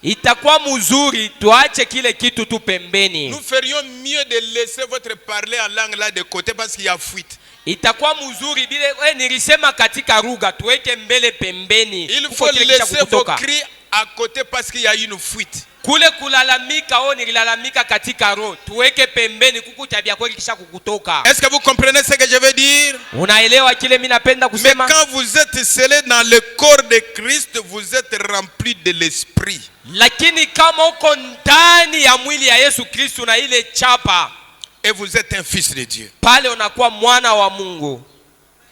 itakuwa mzuri tuache kile kitu tu pembeni. Nous ferions mieux de laisser votre parler en langue là de côté parce qu'il y a fuite. Itakuwa mzuri bile nilisema katika lugha tuweke mbele pembeni. Il faut laisser vos cris à côté parce qu'il y a une fuite. Kule kulalamika nililalamika katika roho tuweke pembeni kuku tabia kweli kisha kukutoka. Est-ce que vous comprenez ce que je veux dire? Unaelewa kile mimi napenda kusema? Mais quand vous êtes scellés dans le corps de Christ, vous êtes remplis de l'esprit. Lakini kama uko ndani ya mwili ya Yesu Kristo na ile chapa, et vous êtes un fils de Dieu, pale unakuwa mwana wa Mungu.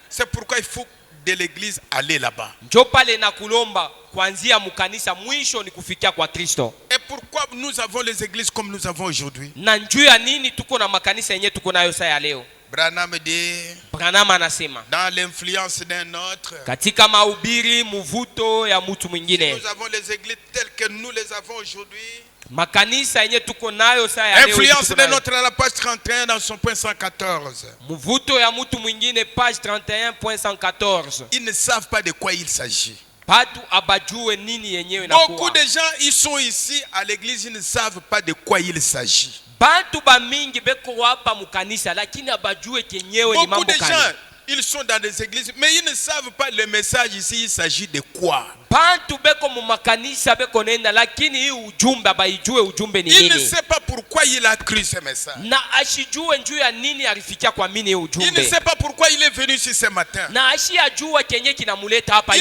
C'est pourquoi il faut de l'église aller là-bas. Njo pale na kulomba kuanzia mkanisa mwisho ni kufikia kwa Kristo. Et pourquoi nous avons les églises comme nous avons aujourd'hui? Na njoo ya nini tuko na makanisa yenyewe tuko nayo saa leo? Branham anasema dans l'influence d'un autre, katika mahubiri mvuto ya mtu mwingine. Nous avons les églises telles que nous les avons aujourd'hui. Makanisa yenyewe tuko nayo saa leo. Influence d'un autre à la page 31 dans son point 114. Mvuto ya mtu mwingine page 31.114. Ils ne savent pas de quoi il s'agit. Beaucoup de gens ils sont ici à l'église, ils ne savent pas de quoi il s'agit. Beaucoup de gens ils sont dans des églises mais ils ne savent pas le message ici il s'agit de quoi. Il ne sait pas pourquoi il a cru ce message. Il ne sait pas pourquoi il est venu ici ce matin. Il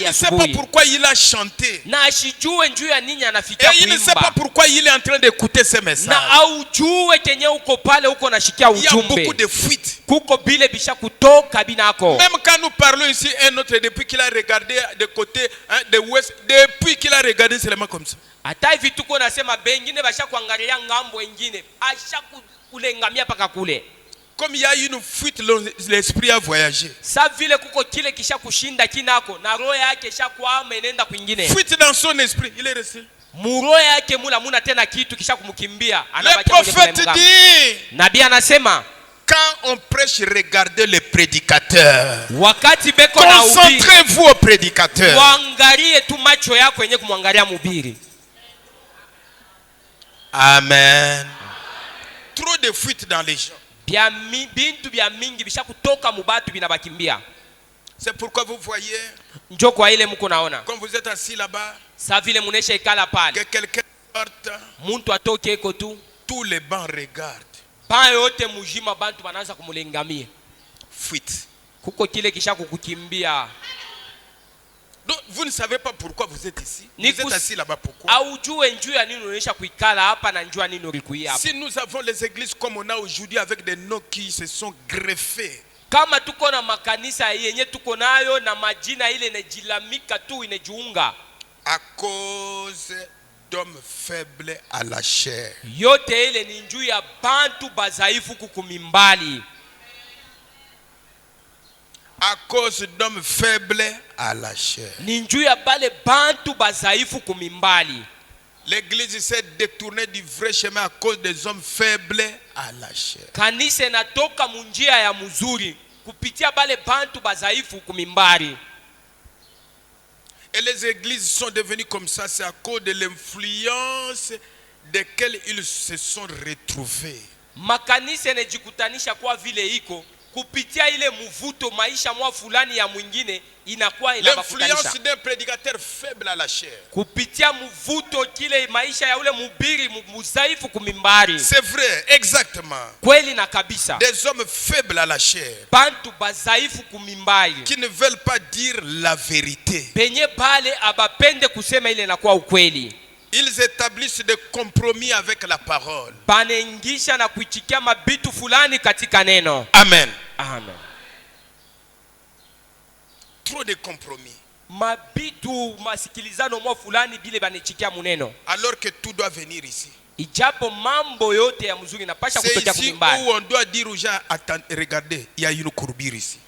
ne sait pas pourquoi il a chanté. Et il ne sait pas pourquoi il est en train d'écouter ce message. Il y a beaucoup de fuites. Même quand nous parlons ici, un autre, depuis qu'il a regardé de côté de l'ouest, depuis qu'il a regardé seulement comme ça. Comme il y a une fuite, l'esprit a voyagé. Fuite dans son esprit, il est resté. Le prophète dit, quand on prêche, regardez les prédicateurs. Concentrez-vous aux prédicateurs. Amen. Trop de fuites dans les gens. C'est pourquoi vous voyez, quand vous êtes assis là-bas, que quelqu'un sorte, tous les bancs regardent. Fuite. Donc, vous ne savez pas pourquoi vous êtes ici. Vous êtes assis là-bas pourquoi? Si nous avons les églises comme on a aujourd'hui avec des noms qui se sont greffés, à cause d'hommes faibles à la chair. À cause d'hommes faibles à la chair. L'église s'est détournée du vrai chemin à cause des hommes faibles à la chair. Et les églises sont devenues comme ça, c'est à cause de l'influence desquelles ils se sont retrouvés. L'influence d'un prédicateur faible à la chair. C'est vrai, exactement. Des hommes faibles à la chair qui ne veulent pas dire la vérité. Ils établissent des compromis avec la parole. Amen. Amen. Trop de compromis. Alors que tout doit venir ici. C'est ici où on doit dire aux gens, attends, regardez, il y a une courbure ici.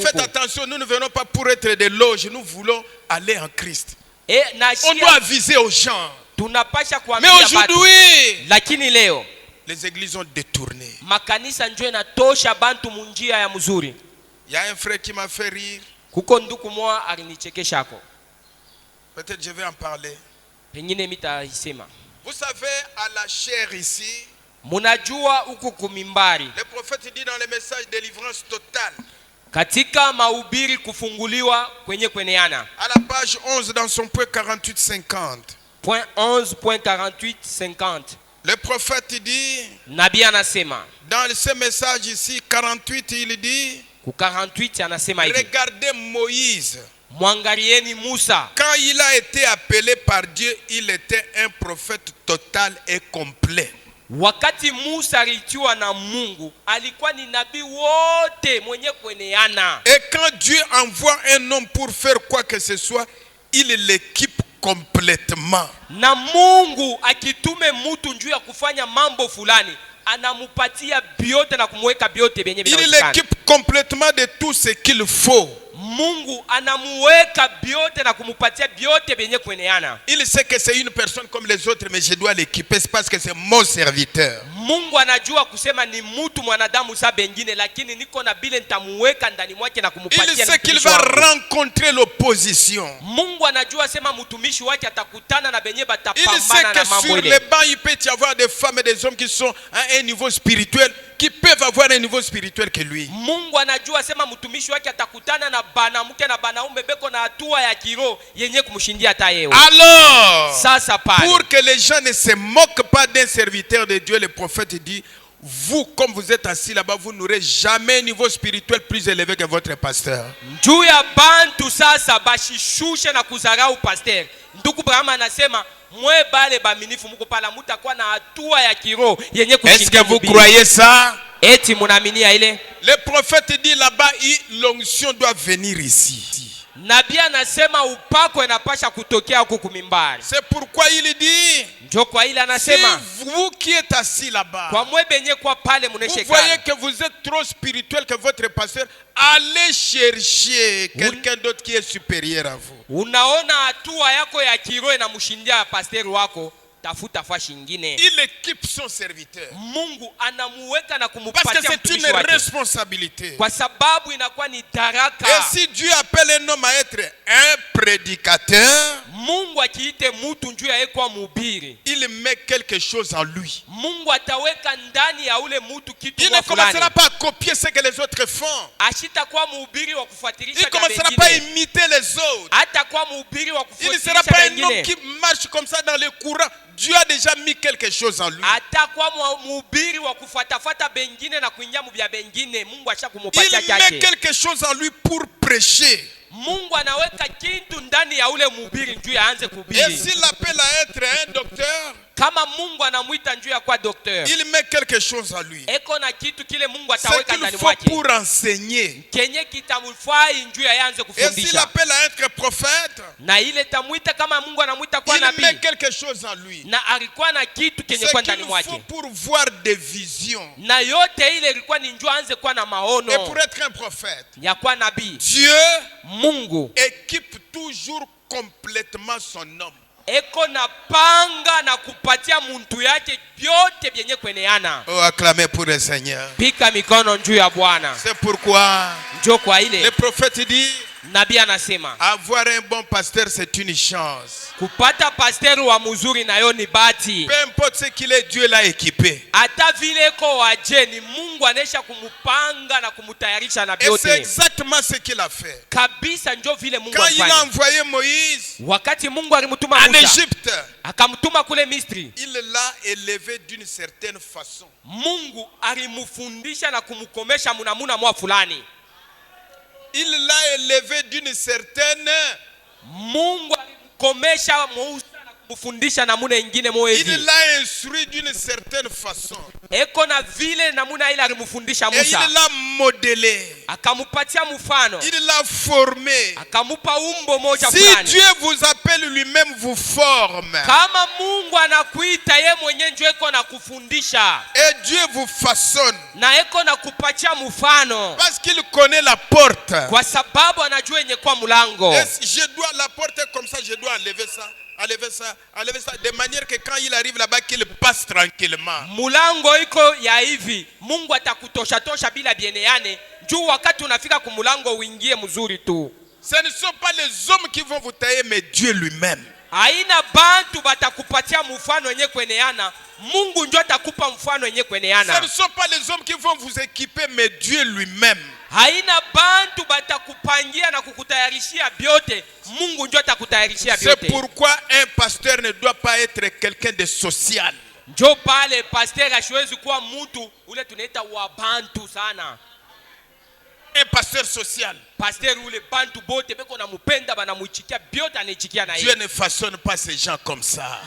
Faites attention, nous ne venons pas pour être des loges, nous voulons aller en Christ. On doit aviser aux gens. Mais aujourd'hui, les églises ont détourné. Il y a un frère qui m'a fait rire. Kuko nduku mwa alinichekeshako. Peut-être je vais en parler. Pengine mitaisema. Vous savez, à la chair ici, munajua huku kumimbari, le prophète dit dans le message délivrance totale, katika mahubiri kufunguliwa kwenye kweneana, à la page 11 dans son point 48-50, point 11.48-50, le prophète dit, nabii anasema dans ce message ici 48, il dit, ku 48 anasema hivi, regardez Moïse, mwangalieni Musa, quand il a été appelé par Dieu, il était un prophète total et complet. Wakati Musa alitiwa na Mungu, alikuwa ni nabii wote mwenye kweneana. Et quand Dieu envoie un homme pour faire quoi que ce soit, il l'équipe complètement. Na Mungu akitume mtu njuu ya kufanya mambo fulani, anamupatia biote na kumweka biote benye binawezekana. Il l'équipe complètement de tout ce qu'il faut. Mungu anamuweka biote na kumupatia biote benye kweneana. Il sait que c'est une personne comme les autres, mais je dois l'équiper parce que c'est mon serviteur. Mungu anajua kusema ni mtu mwanadamu sa bengine, lakini niko na bile nitamuweka ndani mwake na kumupatia. Il sait qu'il va rencontrer l'opposition. Mungu anajua sema mtumishi wake atakutana na benye batapambana na mambo ile. Il sait que sur les bancs il peut y avoir des femmes et des hommes qui sont à un niveau spirituel, qui peuvent avoir un niveau spirituel que lui. Mungu anajua sema mtumishi wake atakutana na banamuke na banaume beko na hatua ya kiroho yenye kumshindia hata yeye. Alors, sasa pale, pour que les gens ne se moquent pas d'un serviteur de Dieu, le prophète dit, vous, comme vous êtes assis là-bas, vous n'aurez jamais un niveau spirituel plus élevé que votre pasteur. Juu ya bantu sasa bashishushe na kuzarau pasteur. Ndugu Brahma anasema mwe bale baminifu muko pala mutakuwa na hatua ya kiroho yenye kushindia. Est-ce que vous croyez ça? Eti munaminia ile? Le prophète dit là-bas, l'onction doit venir ici. Nabii anasema upako inapasha kutokea huko kumimbari. C'est pourquoi il dit, njo kwa ile anasema, si vous qui êtes assis là-bas, kwa mwe benye kwa pale vous muneshekana, voyez que vous êtes trop spirituel que votre pasteur, allez chercher quelqu'un d'autre qui est supérieur à vous. Unaona hatua yako ya kiroho inamshindia pastor wako, tafuta fashi nyingine. Il équipe son serviteur. Mungu anamuweka na Parce kumupatia que c'est une responsabilité. Kwa sababu inakuwa ni daraka. Et si Dieu appelle un homme à être un prédicateur, Mungu akiite mtu njuu ya yeye mhubiri, il met quelque chose en lui. Mungu ataweka ndani ya ule mtu kitu fulani. Il ne commencera pas à copier ce que les autres font. Ashitakuwa mhubiri wa kufuatilisha wengine. Il ne commencera pas à imiter les autres. Hatakuwa mhubiri wa kufuatilisha wengine. Il ne sera pas un homme qui marche comme ça dans les courants. Dieu a déjà mis quelque chose en lui. Il met quelque chose en lui pour prêcher. Et s'il l'appelle à être un docteur, kama Mungu anamuita njuu ya kwa docteur, il met quelque chose en lui. Eko na kitu kile Mungu ataweka ndani mwake. C'est qu'il faut pour enseigner. Kenye kitamfai njuu ya yanze kufundisha. Et s'il appelle à être prophète, na ile tamuita kama Mungu anamuita kwa nabii, il met quelque chose en lui. Na alikuwa na kitu kenye kwa ndani mwake. C'est qu'il faut pour voir des visions. Na yote ile ilikuwa ni njoo anze kwa na maono. Et pour être un prophète, ya kwa nabii, Dieu, Mungu équipe toujours complètement son homme. Eko na panga na kupatia muntu yake byote byenye kweneana. Oh, acclamez pour le Seigneur. Pika mikono njuu ya Bwana. C'est pourquoi njoo kwa ile le prophète dit, nabii anasema, avoir un bon pasteur c'est une chance. Kupata pasteur wa mzuri nayo ni bahati. Peu importe ce qu'il est, Dieu l'a équipé. Hata vile ko waje ni Mungu anesha kumupanga na kumutayarisha na byote. Et c'est exactement ce qu'il a fait. Kabisa njoo vile Mungu alifanya. Quand il a envoyé Moïse, wakati Mungu alimtuma Musa en Égypte, akamtuma kule Misri, il l'a élevé d'une certaine façon. Mungu alimufundisha na kumkomesha munamuna mwa fulani. Il l'a élevé d'une certaine. Mungu alimkomesha Musa na kumfundisha namuna ingine moezi. Il l'a instruit d'une certaine façon. Eko na vile namuna ile alimfundisha Musa. Et il l'a modélé. Akamupatia mfano. Il l'a formé. Akamupa umbo moja fulani. Si Dieu vous appelle, lui-même vous forme. Kama Mungu anakuita yeye mwenyewe ndio eko na kufundisha. Et Dieu vous façonne. Na eko na kupatia mfano. Parce qu'il connaît la porte. Kwa sababu anajua yenye kwa mlango. Et je dois la porte comme ça, je dois enlever ça. Enlever ça, de manière que quand il arrive là-bas, qu'il passe tranquillement. Mulango iko ya hivi, Mungu atakutosha tosha bila bieneane, juu wakati unafika kumulango uingie mzuri tu. Ce ne sont pas les hommes qui vont vous tailler, mais Dieu lui-même. Haina bantu batakupatia mfano wenye kweneana, Mungu ndio atakupa mfano wenye kweneana. Ce ne sont pas les hommes qui vont vous équiper, mais Dieu lui-même. Haina bantu batakupangia na kukutayarishia byote, Mungu ndio atakutayarishia byote. C'est pourquoi un pasteur ne doit pas être quelqu'un de social. Njo pale pasteur hasiwezi kuwa mtu ule tunaita wa bantu sana. Un pasteur social. Pasteur ule bantu bote beko na mupenda bana muichikia byote anichikia na yeye. Dieu ne façonne pas ces gens comme ça.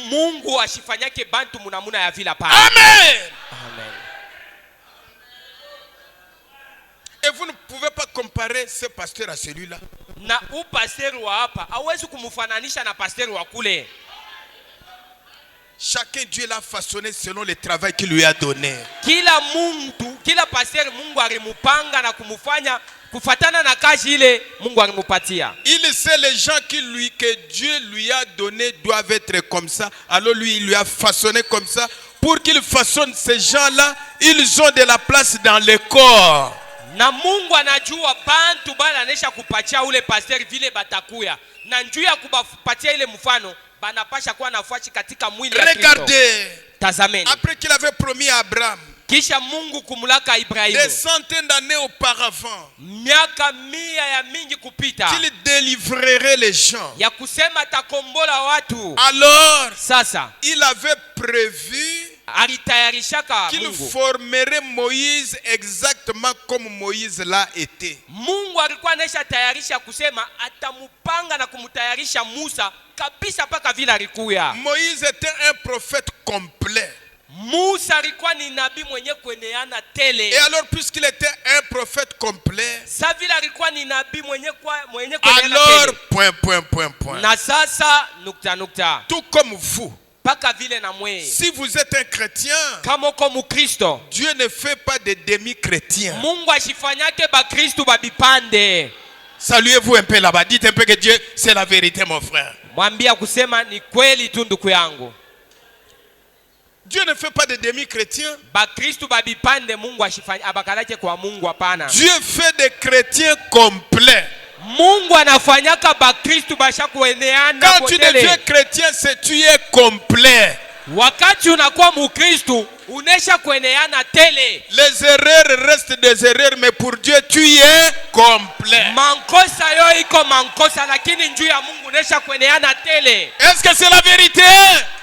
Mungu ashifanyake bantu munamuna ya vila pale. Amen. Amen. Et vous ne pouvez pas comparer ce pasteur à celui-là. Na u pasteur wa hapa hawezi kumfananisha na pasteur wa kule. Chacun Dieu l'a façonné selon le travail qu'il lui a donné. Kila pasteur Mungu alimupanga na kumufanya kufatana na kazi ile Mungu alimupatia. Il sait les gens que Dieu lui a donné doivent être comme ça. Alors lui il lui a façonné comme ça. Pour qu'il façonne ces gens-là, ils ont de la place dans le corps. Na Mungu anajua bantu bala anesha kupatia ule pasteur vile batakuya. Na njuu ya kubapatia ile mfano banapasha kuwa nafasi katika mwili ya Kristo. Regardez. Tazameni. Après qu'il avait promis à Abraham. Kisha Mungu kumulaka Ibrahimu. Des centaines d'années auparavant. Miaka 100 ya mingi kupita. Qu'il délivrerait les gens. Ya kusema atakombola watu. Alors. Sasa. Il avait prévu. Qu'il formerait Moïse exactement comme Moïse l'a été. Mungu alikuwa anesha tayarisha kusema atamupanga na kumutayarisha Musa kabisa paka vile alikuya. Moïse était un prophète complet. Musa alikuwa ni nabii mwenye kueneana tele. Et alors puisqu'il était un prophète complet, sa vile alikuwa ni nabii mwenye kueneana tele. Alors point. Na sasa nukta. Tout comme vous. Si vous êtes un chrétien, Dieu ne fait pas de demi-chrétiens. Saluez-vous un peu là-bas. Dites un peu que Dieu, c'est la vérité, mon frère. Dieu ne fait pas de demi-chrétiens. Dieu fait des chrétiens complets. Quand tu deviens chrétien, c'est tu es complet. Wakati unakuwa mukristo unesha kueneana tele. Les erreurs restent des erreurs, mais pour Dieu tu es complet. Mankosa yo iko mankosa, lakini njuu ya Mungu unesha kueneana tele. Est-ce que c'est la vérité?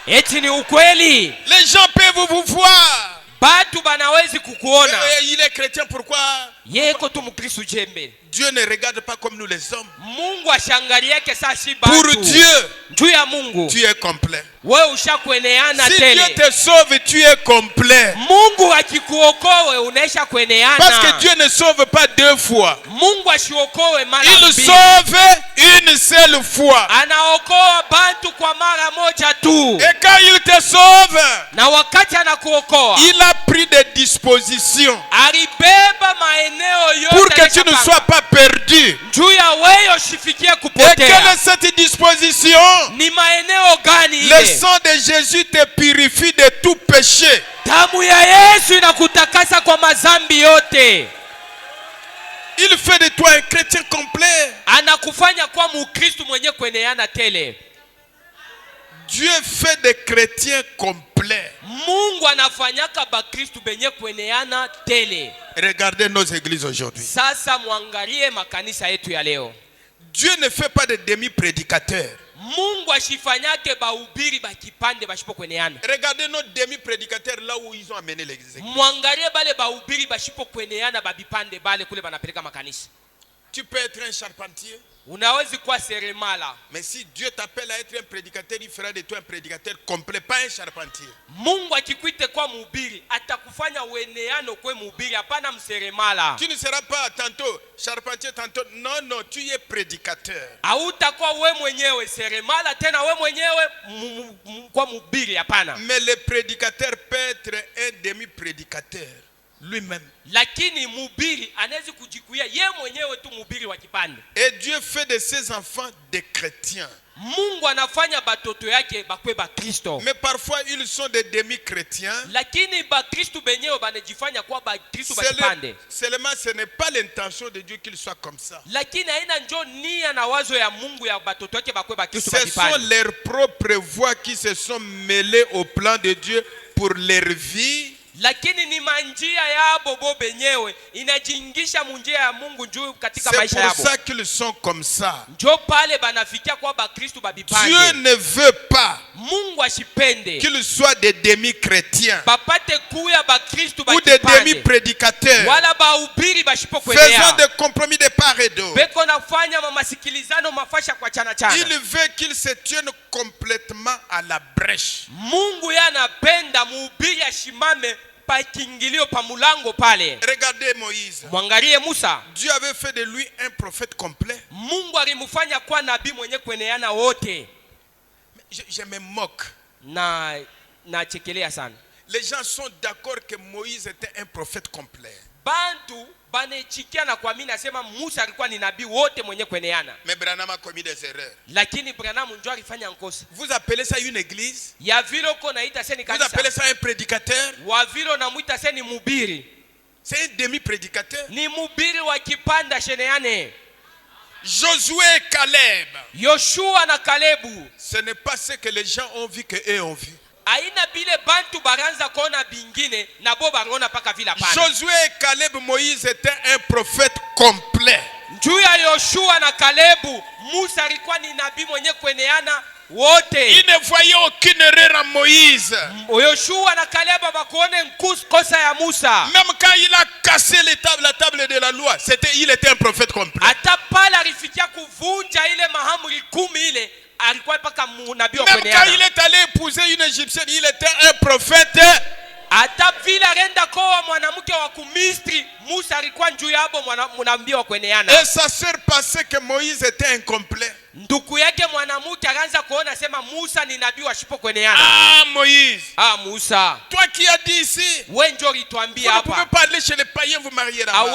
Eti ni ukweli. Les gens peuvent vous voir. Batu banawezi kukuona. Il est chrétien, pourquoi? Yeko tu mukristo jembe. Dieu ne regarde pas comme nous les hommes. Mungu ashangaliake sasa batu. Pour Dieu, njuu ya Mungu tu es complet. Wewe ushakueneana tele. Si Dieu te sauve, tu es complet. Mungu akikuokoe unesha kueneana. Parce que Dieu ne sauve pas deux fois. Mungu ashiokoe mara mbili. Il sauve une seule fois. Anaokoa bantu kwa mara moja tu. Et quand il te sauve, na wakati anakuokoa, il a pris des dispositions alibeba maeneo yote pour que tu ne sois pas perdu. Juu ya wewe usifikie kupotea. Et quelle est cette disposition? Ni maeneo gani ile? Le sang de Jésus te purifie de tout péché. Damu ya Yesu inakutakasa kwa mazambi yote. Il fait de toi un chrétien complet. Anakufanya kwa mukristo mwenye kueneana tele. Dieu fait des chrétiens complets. Mungu anafanyaka bakristo benye kueneana tele. Regardez nos églises aujourd'hui. Sasa muangalie makanisa yetu ya leo. Dieu ne fait pas de demi-prédicateurs. Mungu ashifanyake bahubiri bakipande bashipo kweneana. Regardez nos demi-prédicateurs là où ils ont amené l'église. Muangalie bale bahubiri bashipo kweneana babipande bale kule banapeleka makanisa. Tu peux être un charpentier. Unawezi kuwa seremala. Mais si Dieu t'appelle à être un prédicateur, il fera de toi un prédicateur complet, pas un charpentier. Mungu akikuite kwa mhubiri, atakufanya ueneano kwa mhubiri, hapana mseremala. Tu ne seras pas tantôt charpentier, tantôt non, tu es prédicateur. Hautakuwa wewe mwenyewe seremala tena wewe mwenyewe kwa mhubiri, hapana. Mais le prédicateur peut être un demi-prédicateur. lui-même. Lakini mhubiri anaweza kujikuia yeye mwenyewe tu mhubiri wa kipande. Et Dieu fait de ses enfants des chrétiens. Mungu anafanya batoto yake bakwe ba Kristo. Mais parfois ils sont des demi-chrétiens. Lakini ba Kristo benyewe banajifanya kwa ba Kristo ba kipande. Seulement ce n'est pas l'intention de Dieu qu'il soit comme ça. Lakini haina njoo nia na wazo ya Mungu ya batoto yake bakwe ba Kristo ba kipande. Ce sont leurs propres voix qui se sont mêlées au plan de Dieu pour leur vie. Lakini ni manjia yabo bo benyewe inajingisha munjia ya Mungu juu katika maisha yabo. C'est pour ça qu'ils sont comme ça. Njoo pale banafikia kwa ba Kristo ba bipande. Dieu ne veut pas Mungu ashipende qu'ils soient des demi-chrétiens bapate kuya ba Kristo ba ou des demi-prédicateurs. Wala ba ubiri bashipo kwenea. Faisons des compromis de part et d'autre. Beko nafanya masikilizano mafasha kwa chana chana. Il veut qu'ils se tiennent complètement à la brèche. Mungu yanapenda mhubiri ashimame pa kingilio pa mulango pale. Regardez Moïse. Mwangalie Musa. Dieu avait fait de lui un prophète complet. Mungu alimfanya kwa nabii mwenye kueneana wote. Je me moque. Na chekelea sana. Les gens sont d'accord que Moïse était un prophète complet. Bantu banechikia na kuamini nasema Musa alikuwa ni nabii wote mwenye kueneana. Mais Branham a commis des erreurs. Lakini Branham ndio alifanya nkosa. Vous appelez ça une église? Ya vile uko naita seni kanisa. Vous appelez ça un prédicateur? Wa vile unamuita seni mhubiri. C'est un demi-prédicateur. Ni mhubiri wa kipanda sheneane. Josué et Caleb. Yoshua na Kalebu. Ce n'est pas ce que les gens ont vu que eux ont vu. Aina bile bantu baranza kona bingine na bo barona paka vila pale. Josué et Caleb, Moïse était un prophète complet. Juu ya Yoshua na Kalebu, Musa alikuwa ni nabii mwenye kueneana wote. Il ne voyait aucune erreur en Moïse. Yoshua na Kalebu bakuone kosa ya Musa. Même quand il a cassé la table de la loi, il était un prophète complet. Ata pala alifikia kuvunja ile mahamuri 10 ile. Même quand il est allé épouser une Égyptienne, il était un prophète. Et sa sœur pensait que Moïse était incomplet. Ah Moïse. Ah Musa. Toi qui as dit ici. Vous ne pouvez pas aller chez les païens vous marier là-bas.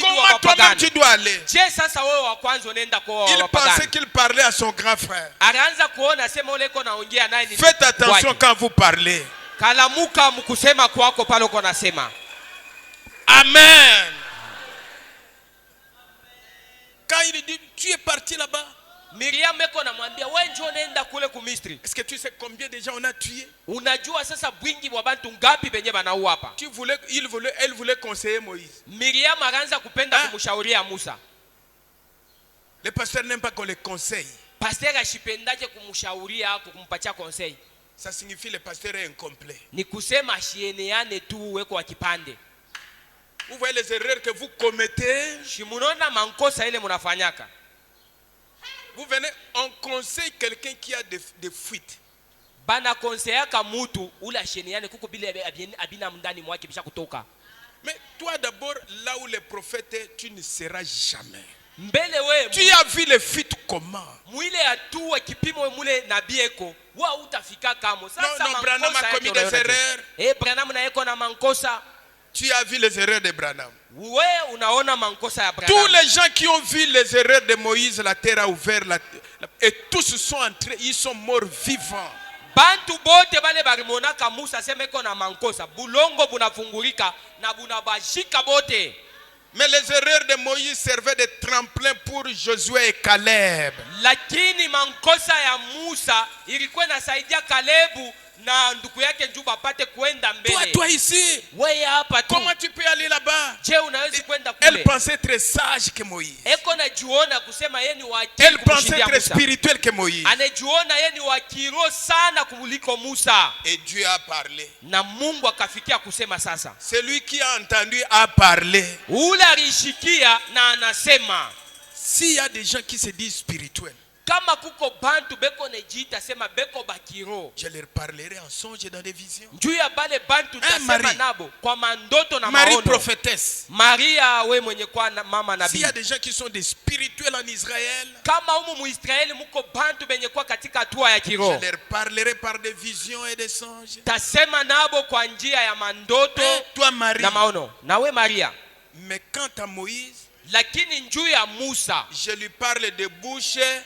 Comment toi-même tu dois aller? Il pensait qu'il parlait à son grand frère. Faites attention quand vous parlez. Amen. Quand il dit tu es parti là-bas. Est-ce que tu sais combien de gens on a tué? Elle voulait conseiller Moïse. Les pasteurs n'aiment pas qu'on les conseille. Ça signifie que le pasteur est incomplet. Vous voyez les erreurs que vous commettez. Vous venez, on conseille quelqu'un qui a des fuites. Mais toi d'abord, là où les prophètes est, tu ne seras jamais. Tu as vu les fuites comment? Non, Branham a commis des erreurs. Tu as vu les erreurs de Branham. Tous les gens qui ont vu les erreurs de Moïse, la terre a ouvert et tous sont entrés, ils sont morts vivants. Bantu bote bale barimonaka Musa semeko na mankosa bulongo bunafungurika na bunabashika bote. Mais les erreurs de Moïse servaient de tremplin pour Josué et Caleb. Lakini mankosa ya Musa ilikuwa inasaidia Kalebu na ndugu yake Juba pate kwenda mbele. Toi ici. Wewe hapa tu. Comment tu peux aller là-bas? Je unaweza kwenda kule. Elle pensait très sage que Moïse. Eko na juona kusema yeye ni wa akili. Elle pensait très spirituel que Moïse. Anajiona yeye ni wa kiroho sana kuliko Musa. Et Dieu a parlé. Na Mungu akafikia kusema sasa. Celui qui a entendu a parlé. Ule alishikia na anasema. S'il y a des gens qui se disent spirituels. Kama kuko bantu beko nejiita sema beko bakiro. Je leur parlerai en songe et dans des visions. Njuu ya bale bantu tasema nabo kwa mandoto na Marie maono. prophétesse. Maria we mwenye kwa mama nabii. S'il y a des gens qui sont des spirituels en Israël, kama humu mu Israeli muko bantu benye kwa katika hatua ya kiroho, je leur parlerai par des visions et des songes. Tasema nabo kwa njia ya mandoto toi, Marie, na maono. Nawe Maria. Mais quant à Moïse, lakini njuu ya Musa, je lui parle de bouche.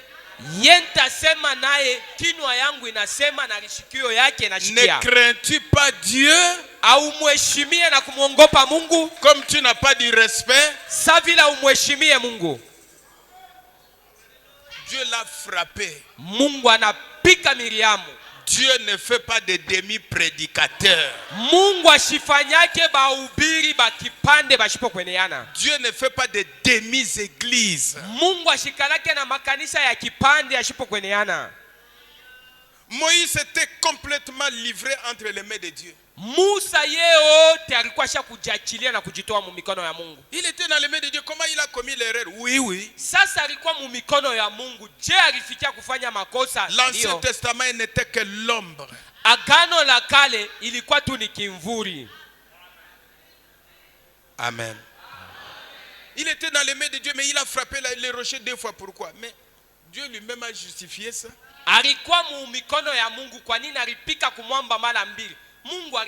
Yenta sema naye kinwa yangu inasema na rishikio yake nashikia. Ne crains-tu pas Dieu? Au mheshimie na kumuogopa Mungu? Comme tu n'as pas du respect. Sa vila umheshimie Mungu. Dieu l'a frappé. Mungu anapika Miriamu. Dieu ne fait pas de demi-prédicateurs. Mungu ashifanyake bahubiri bakipande bashipo kweneana. Dieu ne fait pas de demi-églises. Mungu ashikalake na makanisa ya kipande ashipo kweneana. Moïse était complètement livré entre les mains de Dieu. Musa yeyote alikuwa kujiachilia na kujitoa mu mikono ya Mungu. Il était dans les mains de Dieu. Comment il a commis l'erreur? Oui, oui. Sasa alikuwa mu mikono ya Mungu. Je, alifikia kufanya makosa? L'Ancien Testament n'était que l'ombre. Agano la kale ilikuwa tu ni kimvuri. Amen. Il était dans les mains de Dieu, mais il a frappé les rochers 2 fois. Pourquoi? Mais Dieu lui-même a justifié ça. Alikuwa mu mikono ya Mungu, kwa nini alipika kumwamba mara mbili? Mungu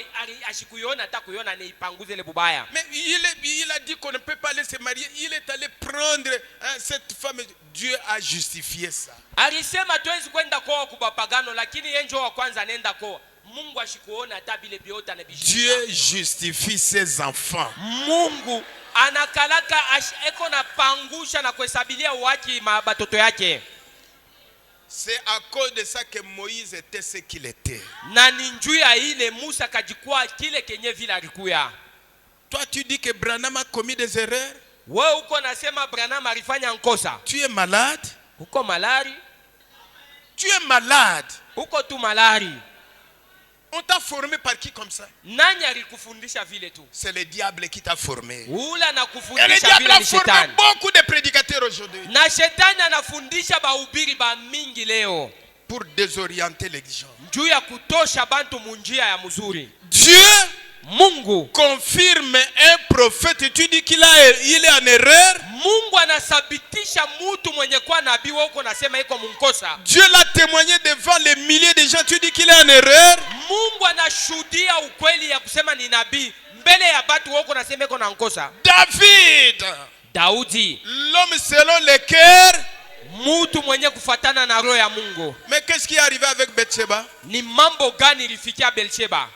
ashikuiona hata kuiona ni ipanguze le bubaya. Mais il a dit qu'on ne peut pas aller se marier. Il est allé prendre cette femme. Dieu a justifié ça. Alisema tuwezi kwenda kwa kubapagano, lakini yeye ndio wa kwanza nenda kwa. Mungu ashikuona hata bile biota na bishika. Dieu justifie ses enfants. Mungu anakalaka eko na pangusha na kuhesabilia waki batoto yake. C'est à cause de ça que Moïse était ce qu'il était. Na ninjuya ile Musa kajikua kile kenye vile alikuya. Toi tu dis que Branham a commis des erreurs. Wewe uko nasema Branham alifanya nkosa. Tu es malade. Uko malari. Tu es malade. Uko tu malari. On t'a formé par qui comme ça? Nani alikufundisha vile tu? C'est le diable qui t'a formé. Ula na Et kufundisha le diable vile a ni formé shetani. beaucoup de prédicateurs aujourd'hui. Na shetani anafundisha bahubiri ba mingi leo Pour désorienter les gens. juu ya kutosha bantu munjia ya mzuri. Dieu Mungu confirme un prophète. Tu dis qu'il est en erreur. Mungu anasabitisha mutu mwenye kwa nabii wako nasema iko munkosa. Dieu l'a témoigné devant les milliers de gens. Tu dis qu'il est en erreur. Mungu anashuhudia ukweli ya kusema ni nabii mbele ya batu wako nasema iko na nkosa. David, Daudi, l'homme selon le cœur. mutu mwenye kufatana na roho ya Mungu. Mais qu'est-ce qui est arrivé avec Bathsheba? Ni mambo gani ilifikia Belsheba?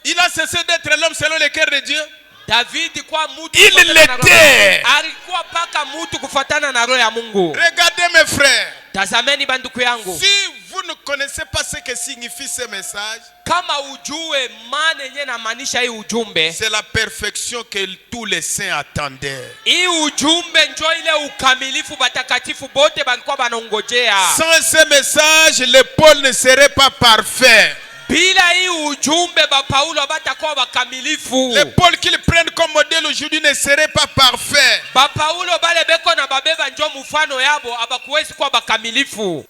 Il a cessé d'être l'homme selon le cœur de Dieu. David kwa mutu Il l'était. alikuwa paka mutu kufatana na roho ya Mungu. Regardez mes frères. Tazameni banduku yangu. Si vous ne connaissez pas ce que signifie ce message, kama ujue maana yenyewe na maanisha hii ujumbe, c'est la perfection que tous les saints attendaient. hii ujumbe njo ile ukamilifu batakatifu bote balikuwa banongojea. Sans ce message, le Paul ne serait pas parfait. Bila hii ujumbe ba Paulo batakuwa bakamilifu. Le Paul qu'ils prennent comme modèle aujourd'hui ne serait pas parfait. Ba Paulo bale beko na babeba njo mfano yabo abakuwezi kuwa bakamilifu.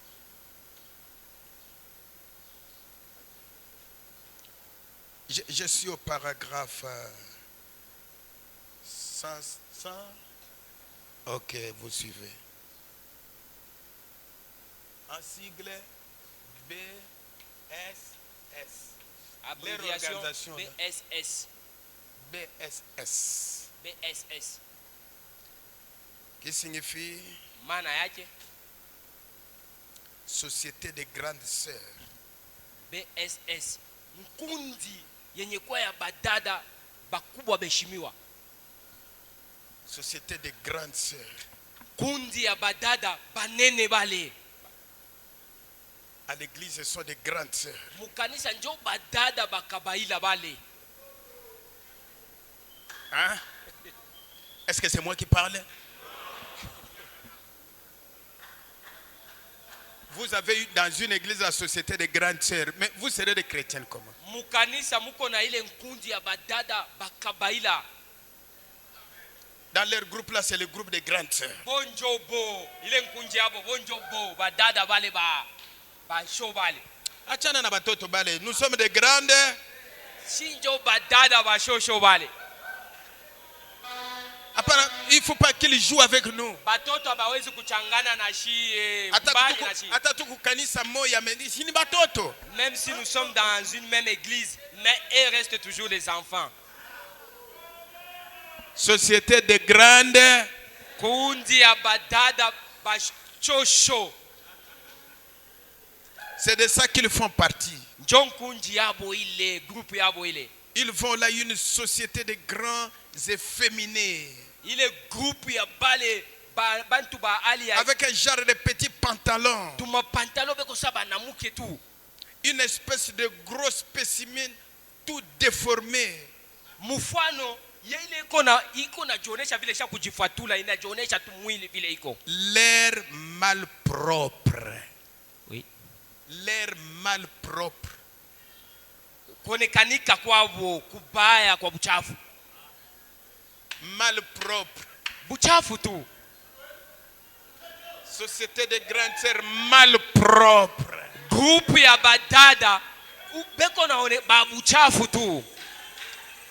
Je suis au paragraphe 100. Ok, vous suivez. En sigle BSS. Abréviation BSS. BSS. BSS. Qui signifie maana yake Société des grandes sœurs. BSS. Mkundi yenye kwa ya badada bakubwa beheshimiwa. Société des grandes sœurs. Kundi ya badada banene bale. À l'église, ce sont des grandes sœurs. Mukanisa njo badada bakabaila bale. Hein? Est-ce que c'est moi qui parle? Vous avez eu dans une église la société des grandes sœurs, mais vous serez des chrétiens comment? Mukanisa muko na ile nkundi ya badada bakabaila. Dans leur groupe là, c'est le groupe des grandes sœurs. Bonjobo, ile nkunji abo bonjobo, badada bale ba show bale. Achana na batoto bale, nous sommes des grandes. Shinjo badada ba show bale. Apana, il faut pas qu'ils jouent avec nous. Batoto abawezi kuchangana na shi bali na shi. Hata tuku kanisa moya mais ni batoto. Même si nous sommes dans une même église, mais ils restent toujours les enfants. Société de grandes. Kundi abadada ba shosho. C'est de ça qu'ils font partie. John kundi yabo ile, groupe yabo ile. Ils vont là une société de grands efféminés. Il est groupe ya bale bantu ba ali avec un genre de petits pantalons. Tuma pantalon beko saba na muke tout. Une espèce de gros spécimen tout déformé. Mufano yele iko na jionesha vile sha kujifatula ina jionesha tu mwili vile iko. L'air malpropre. Oui. L'air malpropre. Konekanika kwabo kubaya kwa buchafu. Malpropre. Buchafu tu. Société de grandes sœurs malpropre. Groupe ya badada beko na one ba buchafu tu.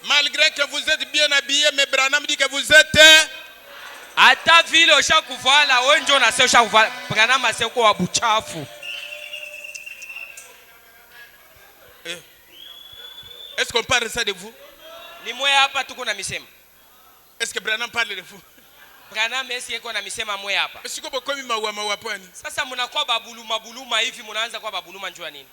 Malgré que vous êtes bien habillés, mais Branham dit que vous êtes. Ata vile osha kuvala wenjo na sio osha kuvala Branham aseko wa buchafu. Est-ce qu'on parle ça de vous? Ni mwe hapa tuko na misema. Est-ce que Branham parle de vous? Branham esi yeko na misema mwe hapa. Est-ce que bokomi mawa pwani? Sasa mnakuwa babuluma hivi mnaanza kwa babuluma njua nini?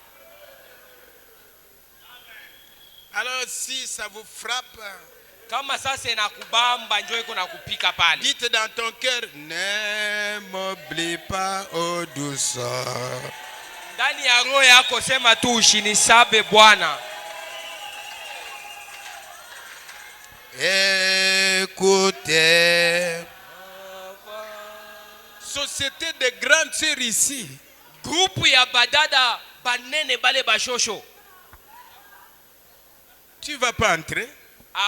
Alors si ça vous frappe, kama sasa inakubamba njoo iko na kupika pale. Dites dans ton cœur, ne m'oublie pas ô douceur. Ndani ya roho yako sema tu ushinisabe Bwana. Écoutez. Société de grandes sœurs ici. Groupe ya badada banene bale bashosho. Tu vas pas entrer.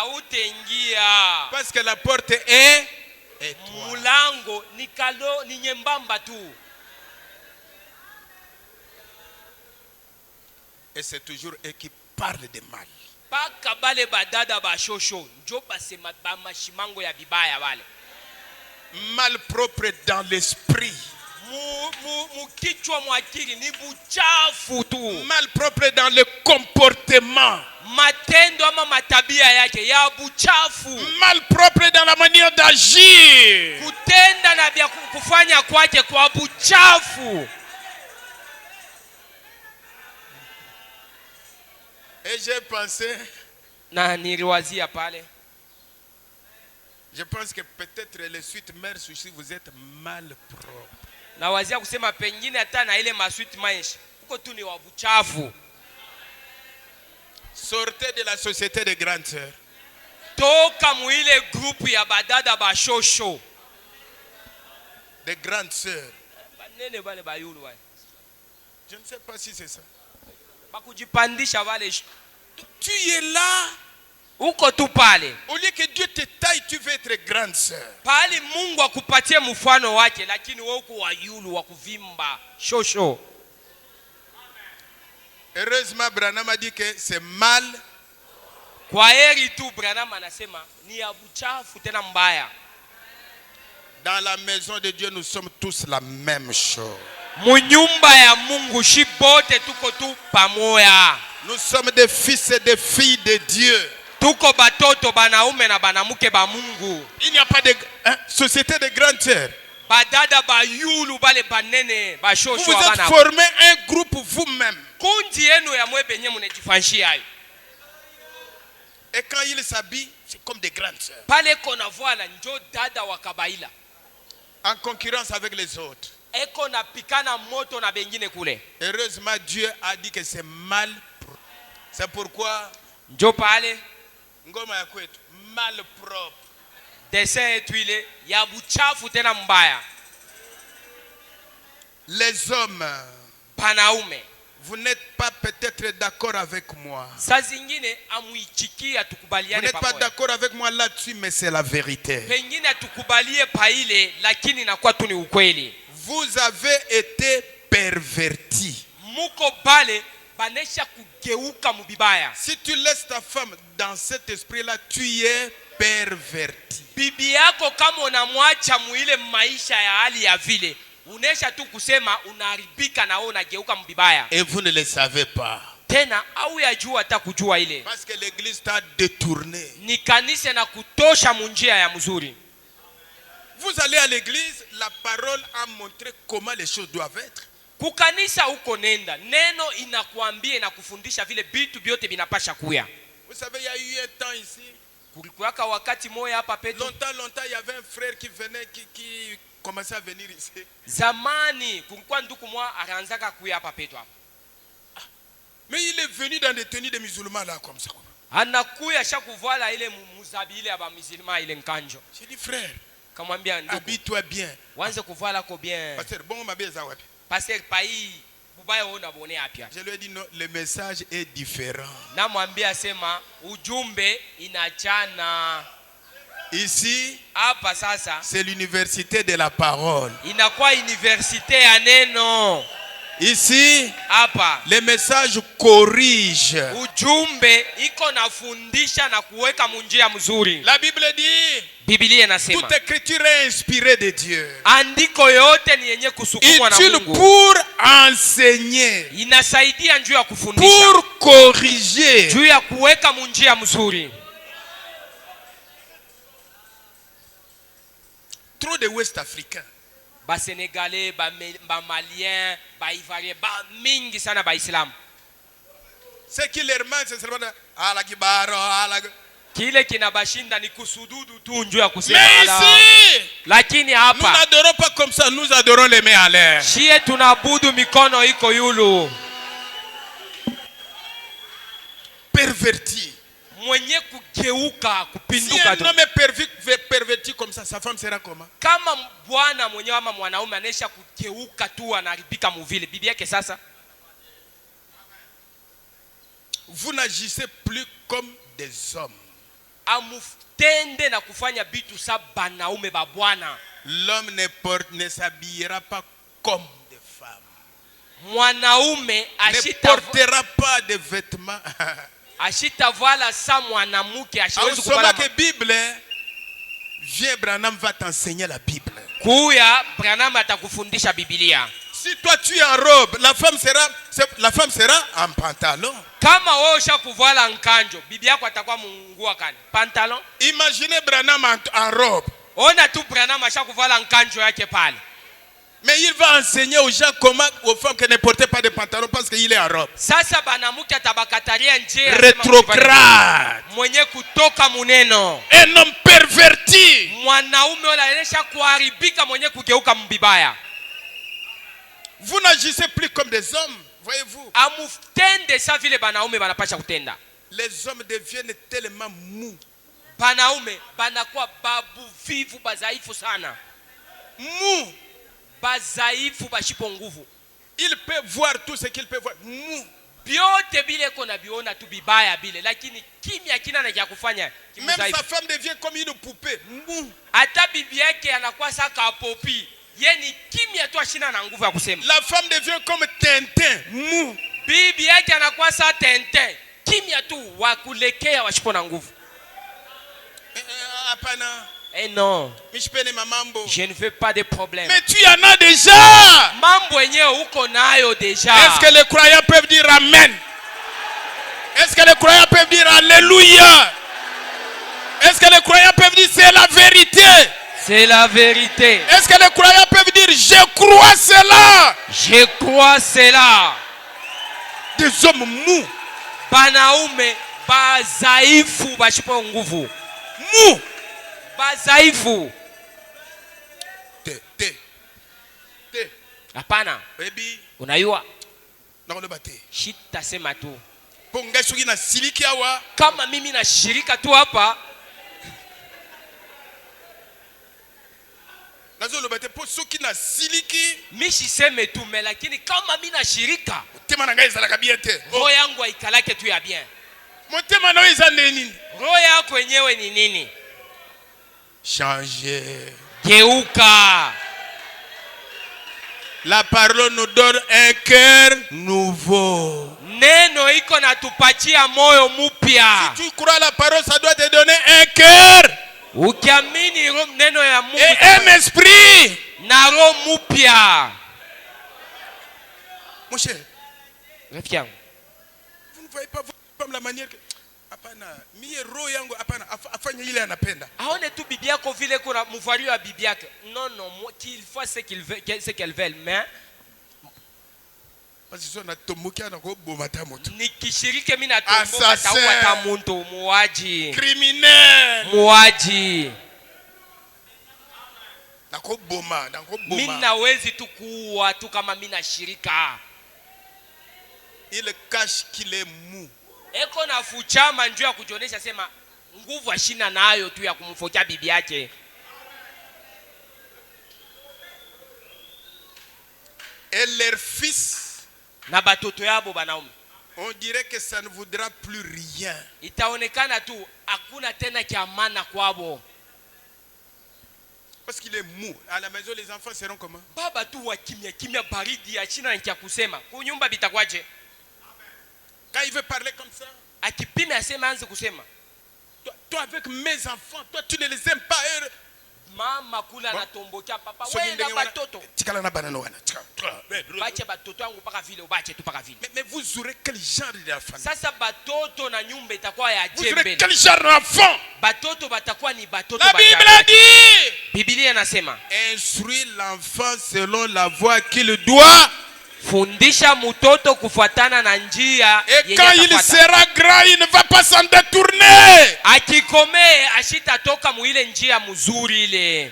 Autengia. Parce que la porte est étroite. Mulango ni kalo ni nyembamba tu. Et c'est toujours eux qui parlent de mal. Paka bale badada bashosho njo basema ba mashimango ya bibaya bale. Mal propre dans l'esprit. Mukichwa mwakili ni buchafu tu. Mal propre dans le comportement. Matendo ama matabia yake ya buchafu. Mal propre dans la manière d'agir. Kutenda na vya kufanya kwake kwa buchafu. Et j'ai pensé, na niliwazia pale. Je pense que peut-être les suites mères si vous êtes mal propre. Na wazia kusema pengine hata na ile masuite maisha uko tu ni wabuchafu. Sortez de la société de grandes sœurs. Toka muile groupe ya badada bashosho. De grandes sœurs. Banene bale bayulu wale. Je ne sais pas si c'est ça. Bakujipandisha wale. Tu es là. Uko tu pale. Au lieu que Dieu te taille, tu veux être grande sœur. Pale Mungu akupatie mfano wake lakini wewe uko wayulu wa kuvimba shosho. Heureusement Branham a dit que c'est mal. Kwa heri tu Branham anasema ni ya buchafu tena mbaya. Dans la maison de Dieu nous sommes tous la même chose. Munyumba ya Mungu shibote tuko tu pamoja. Nous sommes des fils et des filles de Dieu. Tuko batoto banaume na banamuke ba Mungu. Il n'y a pas de société de grandes sœurs. Badada bayulu bale banene ba shosho vous êtes formé un groupe vous-même. Kundi yenu ya mwe benye munejifanshia hayo. Et quand ils s'habillent, c'est comme des grandes sœurs. Pale kona voila njo dada wa kabaila. En concurrence avec les autres. Eko na pikana moto na bengine kule. Heureusement Dieu a dit que c'est mal. C'est pourquoi njo pale ngoma ya kwetu mal propre. Dessin yetu ile ya buchafu tena mbaya. Les hommes panaume Vous n'êtes pas peut-être d'accord avec moi. Vous n'êtes pas d'accord avec moi là-dessus, mais c'est la vérité. Vous avez été pervertis. Si tu laisses ta femme dans cet esprit-là, tu es perverti. Et vous ne le savez pas. Parce que l'église t'a détourné. Vous allez à l'église, la parole a montré comment les choses doivent être. Kukanisa uko nenda neno inakuambia inakufundisha vile vitu vyote vinapasha kuya. Vous savez, il y a eu un temps ici. Kulikuwaka wakati moja hapa petu. Longtemps, il y avait un frère qui venait qui commençait à venir ici. Zamani kulikuwa ndugu mwa akaanzaka kuya hapa petu hapa. Mais il est venu dans des tenues de musulmans là comme ça. Anakuya shakuvala ile muzabile ya ba musulman ile nkanjo. J'ai dit frère, kamwambia ndugu, habille-toi bien. Wanze kuvala ko bien. Pasteur, bon mabeza wapi? Pasteur pai bubaya ona bone apia. Je lui ai dit non, le message est différent. Namwambia sema ujumbe inachana. Ici, hapa sasa c'est l'université de la parole. Inakuwa université ya neno. Ici, hapa les messages corrigent. Ujumbe iko nafundisha na kuweka munjia mzuri. La Bible dit, Biblia inasema toute écriture est inspirée de Dieu. Andiko yote ni yenye kusukumwa na Mungu. Utile pour enseigner. Inasaidia njuu ya kufundisha. Pour corriger. Njuu ya kuweka munjia mzuri. Trop de West Africains. Ba Sénégalais, ba Maliens, ba Ivoiriens, ba mingi sana ba Islam. Ce qui leur manque c'est seulement ala kibaro ala. Kile kinabashinda ni kusududu tu njoo ya kusema ala. Lakini hapa nous n'adorons pas comme ça, nous adorons les mains en l'air. Shie tunabudu mikono iko yulu. Perverti. Mwenye kugeuka kupinduka tu. Si un homme est perverti comme ça, sa femme sera comment? Kama bwana mwenye ama mwanaume anesha kugeuka tu anaribika muvile, bibi yake sasa. Vous n'agissez plus comme des hommes. Amutende na kufanya bitu sa banaume ba bwana. L'homme ne s'habillera pas comme des femmes. Mwanaume ne portera pas de vêtements. Ashitavala sa mwanamuke ashiwezi kuvala. Que Bible, viens Branham va t'enseigner la Bible. Kuya Branham atakufundisha Biblia. Si toi tu es en robe, la femme sera en pantalon. Kama wewe ushakuvala nkanjo, bibi yako atakuwa mungua kani? Pantalon? Imaginez Branham en robe. Ona tu Branham ashakuvala nkanjo yake pale. Mais il va enseigner aux gens comment aux femmes qui ne portaient pas de pantalon parce qu'il est en robe. Sasa banamuke atabakataria njia rétrograde. Mwenye kutoka muneno. Un homme perverti. Mwanaume anaonyesha kuharibika mwenye kugeuka mbibaya. Vous n'agissez plus comme des hommes, voyez-vous. Amutende sa vile banaume banapasha kutenda. Les hommes deviennent tellement mous. Banaume banakuwa babu vivu bazaifu sana. Mou. Bazaifu bashipo nguvu. Il peut voir tout ce qu'il peut voir. Mou. Biote bile kona biona tu bibaya bile lakini kimya kina na kufanya. Même sa femme devient comme une poupée. Mou. Ata bibi yake anakuwa saka popi. Yeni kimya tu ashina na nguvu ya kusema. La femme devient comme Tintin. Mou. Bibi yake anakuwa sa Tintin. Kimya tu wakulekea washipo na nguvu. Hapana. Eh non. Je ne veux pas de problème. Mais tu en as déjà. Mambo yenyewe uko nayo déjà. Est-ce que les croyants peuvent dire amen? Est-ce que les croyants peuvent dire alléluia? Est-ce que les croyants peuvent dire c'est la vérité? C'est la vérité. Est-ce que les croyants peuvent dire je crois cela? Je crois cela. Des hommes mous. Banaume bazaifu bashipo nguvu. Mou. Bazaifu. Te. Hapana. Baby. Unayua? Na bate. Shita sema tu. Ponga shuki na siliki hawa. Kama mimi na shirika tu hapa. nazo lobate po soki na siliki mishiseme tu me lakini kama mimi nashirika motema na ngai ezalaka bien te. Roho yangu haikalake tu ya bien. Motema na wewe eza nini? Roho yako wenyewe ni nini? Changer. Geuka. La parole nous donne un cœur nouveau. Neno iko natupatia moyo mpya. Si tu crois la parole, ça doit te donner un cœur. Ukiamini neno ya Mungu et un esprit. Na roho mpya. Mon cher, rafiki yangu, vous ne voyez pas comme la manière que hapana mie roho yangu hapana afanye ile anapenda. Aone tu bibi yako vile kuna mvario wa bibi yake. Non, qu'il fasse ce qu'il veut, ce qu'elle veut, mais parce que na tomokia na ko bomata moto. Nikishirike mimi na tomboka taua ta muntu muaji. Criminel. Muaji. Na ko boma. Mimi nawezi tu kuua tu kama mimi nashirika. Il cache qu'il est mou. Eko na fuchama njoo ya kujionesha sema nguvu ashina nayo tu ya kumfokia bibi yake. Et leur fils, na batoto yabo banaume, on dirait que ça ne voudra plus rien. Itaonekana tu hakuna tena kiamana kwabo. Parce qu'il est mou. À la maison les enfants seront comment? Baba tu wa kimya baridi achina nkia kusema. Kunyumba bitakwaje? Quand il veut parler comme ça, akipime asema anze kusema. Toi avec mes enfants, toi tu ne les aimes pas. Mama kula na tombokia papa wewe na batoto. Tikala na banana wana. Bache batoto yangu paka vile ubache tu paka vile. Mais vous aurez quel genre d'enfant? Sasa batoto na nyumba itakuwa ya jembe. Vous aurez quel genre d'enfant? Batoto batakuwa ni batoto la Bible a dit. Biblia inasema, instruis l'enfant selon la voie qu'il doit. Fundisha mtoto kufuatana na njia et quand il sera grand, il ne va pas s'en détourner. Akikome ashitatoka muile njia mzuri ile.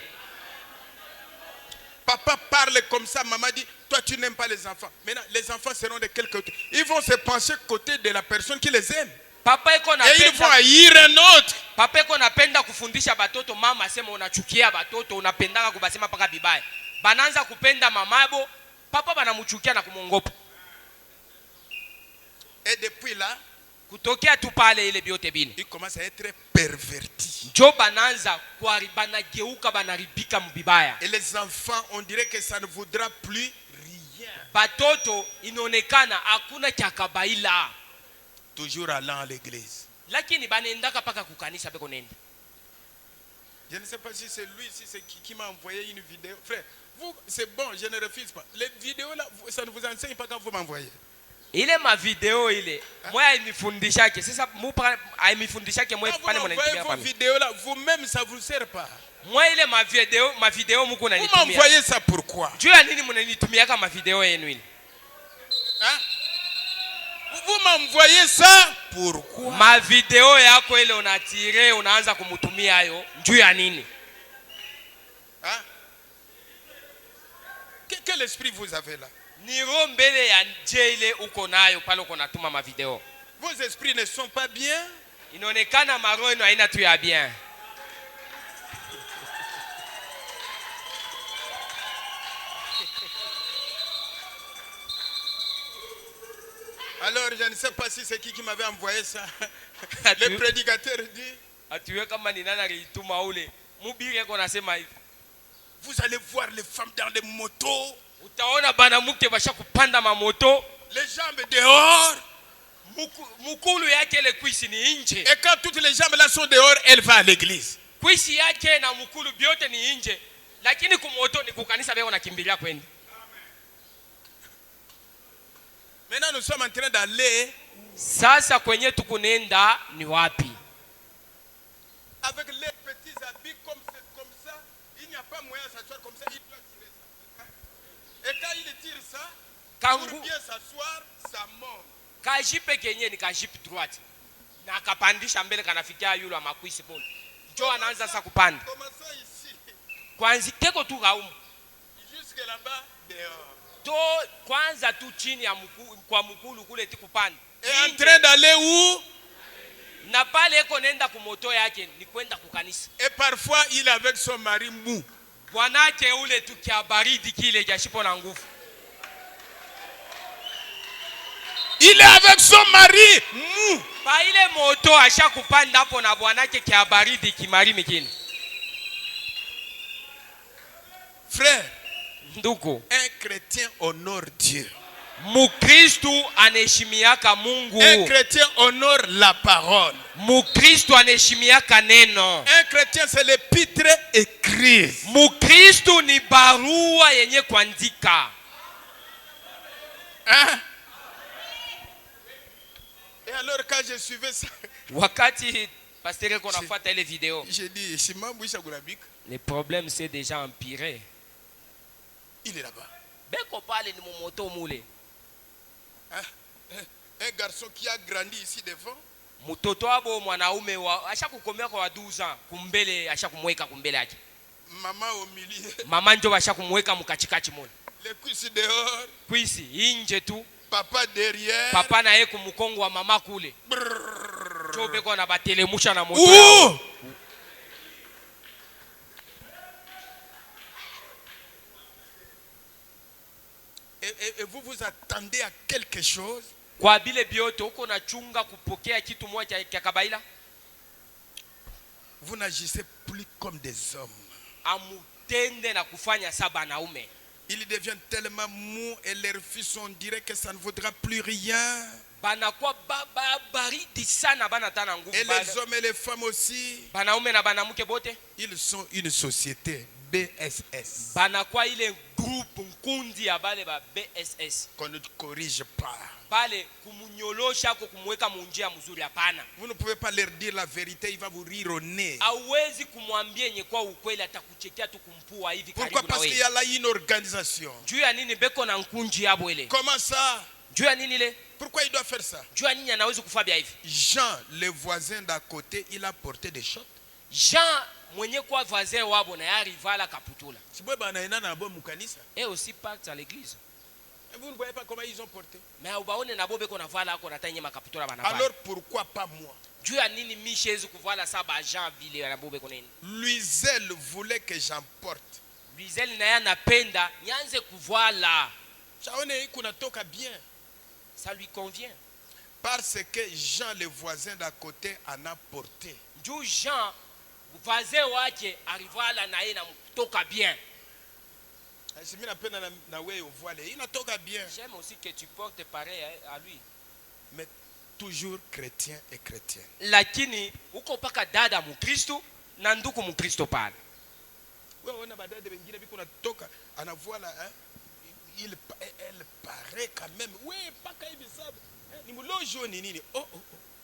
Papa parle comme ça, maman dit toi tu n'aimes pas les enfants. Maintenant les enfants seront de quel côté? Ils vont se pencher côté de la personne qui les aime. Papa iko na et ils vont haïr un autre. Papa iko napenda kufundisha batoto, mama asema unachukia batoto, unapendaka kubasema paka bibaya. Bananza kupenda mamabo, papa banamuchukia na kumongopa. Et depuis là, kutokea tu pale ile biote bile, il commence à être perverti. Jo bananza kuharibana geuka banaribika mbibaya. Et les enfants, on dirait que ça ne voudra plus rien. Batoto inaonekana hakuna cha kabaila. Toujours allant à l'église. Lakini banaendaka paka kukanisa beko nenda. Je ne sais pas si c'est lui, si c'est qui m'a envoyé une vidéo. Frère, vous, c'est bon, je ne refuse pas. Les vidéos là, ça ne vous enseigne pas quand vous m'envoyez. Ile ma vidéo ile, moi aimifundishake. Sasa mupa aimifundishake moi pale mnanitumia pale. Vos vidéos là, vous-même ça vous sert pas. Moi ile ma vidéo muko unanitumia. Vous m'envoyez ça pourquoi? Juu ya nini mnanitumia kama vidéo yenu ile? Hein? Vous m'envoyez ça pourquoi? Ma vidéo yako ile unatire unaanza kumutumia hayo juu ya nini? Hein? Quel esprit vous avez là? Ni rombele ya njele uko nayo pale uko natuma ma vidéo. Vos esprits ne sont pas bien. Inaonekana maroho yenu haina tu ya bien. Alors je ne sais pas si c'est qui m'avait envoyé ça. Le prédicateur dit. Atuwe kama ni nani alituma ule. Mubiri yako nasema hivi. Vous allez voir les femmes dans les motos. Utaona banamuke basha kupanda mamoto. Les jambes dehors. Mukulu yake ile kuisi ni nje. Et quand toutes les jambes là sont dehors, elle va à l'église. Kuisi yake na mukulu biote ni nje. Lakini kumoto ni kukanisa beko nakimbilia kwenda. Maintenant nous sommes en train d'aller. Sasa kwenye tukunenda ni wapi? Avec les petits habits comme ça, il n'y a pas moyen de s'asseoir comme ça, il doit tirer ça. Et quand il tire ça, pour bien s'asseoir, ça monte. Kajipe kenye ni kajipe droite. Na akapandisha mbele kanafikia yule wa makuisi bone. Njoo anaanza sasa kupanda. Commençons ici. Kwanza teko tu gaumu. Jusque là-bas, dehors. To kwanza tu chini ya kwa mkulu kule tikupanda. Et en train d'aller où? Na pale eko nenda kumoto yake ni kwenda kukanisa. Et parfois il est avec son mari mou. bwanake ule tukia baridi kile jashipo na nguvu. Il est avec son mari mou. Ba ile moto asha kupanda hapo na bwanake kia baridi kimari mikini. Frère, ndugu, un chrétien honore Dieu. Mukristu anaheshimiaka Mungu. Un chrétien honore la parole. Mukristu anaheshimiaka neno. Un chrétien c'est l'épître écrit. Mukristu ni barua yenye kuandika. Hein? Et alors quand je suivais ça, wakati pasteur qu'on a fait les vidéos, j'ai dit le problème c'est déjà empiré. Il est là-bas. Beko pale ni momoto mule. Un garçon qui a grandi ici devant. Mtoto abo mwanaume wa ashakukomea kwa 12 ans, kumbele ashakumweka kumbele yake. Maman au milieu. Mama ndio ashakumweka mkachikachi mule. Les cuisses dehors. Kwisi nje tu. Papa derrière. Papa na yeye kumkongo wa mama kule. Chobe kwa na batelemusha na moto. Et vous vous attendez à quelque chose? Kwa bile bioto uko na chunga kupokea kitu moja cha kabaila. Vous n'agissez plus comme des hommes. Amutende na kufanya saba naume. Ils deviennent tellement mous et leurs fils on dirait que ça ne vaudra plus rien. Banakuwa baridi sana banatana nguvu. Et les hommes et les femmes aussi. Banaume na banamuke bote. Ils sont une société BSS. Banakuwa ile groupe nkundi ya bale ba BSS. Qu'on ne corrige pas. Bale kumunyolosha ko kumweka munjia mzuri hapana. Vous ne pouvez pas leur dire la vérité, il va vous rire au nez. Hawezi kumwambia yenye kwa ukweli atakuchekea tu kumpua hivi karibu na wewe. Pourquoi? Parce qu'il y a là une organisation. Juu ya nini beko na nkunji yabo ile? Comment ça? Juu ya nini ile? Pourquoi il doit faire ça? Juu ya nini anaweza kufanya hivi? Jean, le voisin d'à côté, il a porté des shots. Jean mwenye kwa voisin wabo na yari vala kaputula. Sibwe banaenda na bo mukanisa. Et aussi part à l'église. Et vous ne voyez pas comment ils ont porté? Mais ubaone na bobe ko na vala ko na tanye makaputula bana. Alors pourquoi pas moi? Juu ya nini mimi shezu kuvala saba Jean vile na bobe ko nini? Luisel voulait que j'emporte. Luisel na yana penda nianze kuvala. Chaone kuna toka bien. Ça lui convient. Parce que Jean, le voisin d'à côté, en a porté. Juu Jean voisin wake arivala na yeye na mtoka bien. J'aime aussi que tu portes pareil à lui. Mais toujours chrétien et chrétien. Lakini uko paka dada mukristo na nduku mukristo pale. Wewe una badada wengine biko natoka anavuala elle paraît quand même. Ouais, paka hivi sababu. Ni mlojo ni nini?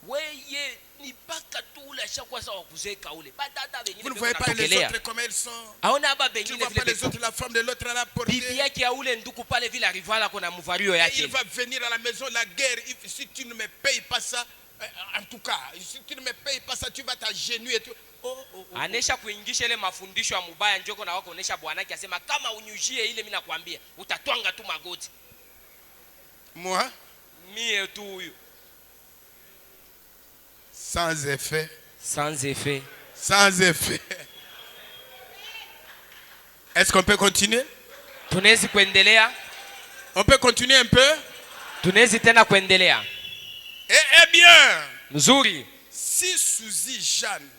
Weye ni paka tu ule shakwa sawa kuzeka ule. Badada wengine. Vous ne voyez pas les autres comme elles sont. Aona aba Tu ne vois pas les autres, la femme de l'autre à la portée. Bibi yake ya ule nduku pale vile rivala kona mvario yake. Il va venir à la maison la guerre. Si tu ne me payes pas ça, en tout cas, si tu ne me payes pas ça, tu vas t'agenouiller et tout. Anesha kuingisha ile mafundisho ya mubaya njoko na wako onesha bwanake asema kama unyujie ile mimi nakwambia utatwanga tu magoti. Moi? Mie tu huyu. Sans effet. Sans effet. Sans effet. Est-ce qu'on peut continuer? Tunezi kuendelea? On peut continuer un peu? Tunezi tena kuendelea. Eh bien. Nzuri. Si Suzy Jeanne.